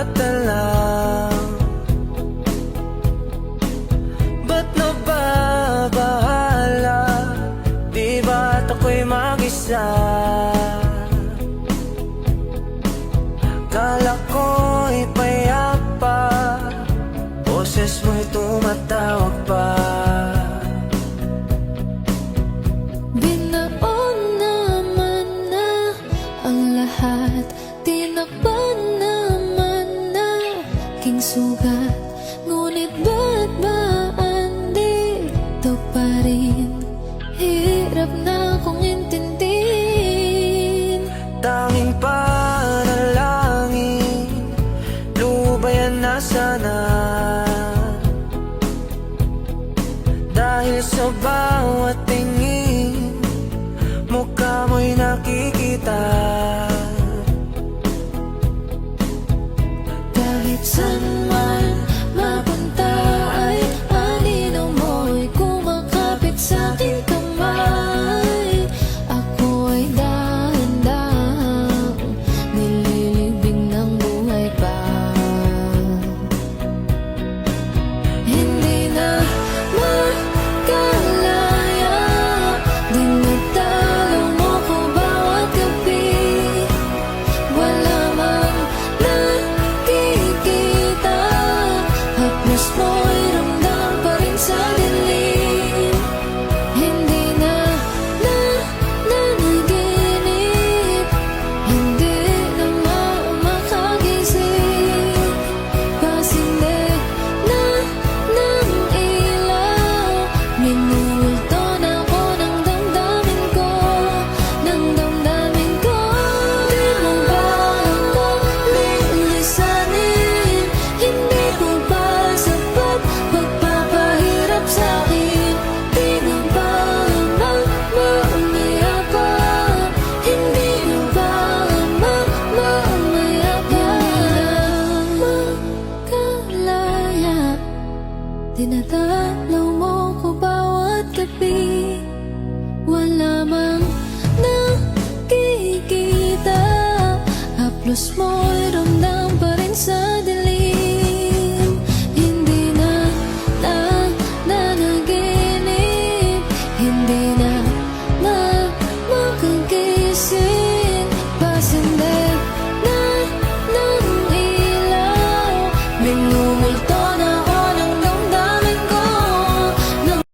mata lang. Ba't nababahala? Di ba't ako'y mag-isa? Kala ko'y payapa, boses mo'y tumatawag pa. Binaon naman na ang lahat, tinakpan naman na king sugat. Ngunit ba't ba andito pa rin? Hirap na kong intindihin. Tanging panalangin, lubayan na sana. Dahil sa bawat tingin, mukha mo'y nakikita. Kahit saan man mapunta ay anino mo'y kumakapit sa aking kamay. Ako ay dahan-dahang nililibing ng buhay pa. Hindi na makalaya, dinadalaw mo ko bawat gabi. Wala mang nakikita, haplos mo'y ramdam pa rin sa dilim. Hindi na nanaginip, hindi na makagising. Pasinde na ng ilaw, minulto na ako ng damdamin ko, ng damdamin ko. Di mo ba ako lilisanin? Hindi ko ba sapat pagpapahirap sa'kin? Di na ba mamaya pa? Hindi na ba mamaya pa? Makalaya, dinadalaw mo ko bawat gabi. Wala mang nakikita, haplos mo'y ramdam pa rin sa dilim. Hindi na nanaginip, hindi na makagising. Pasinde na ng ilaw,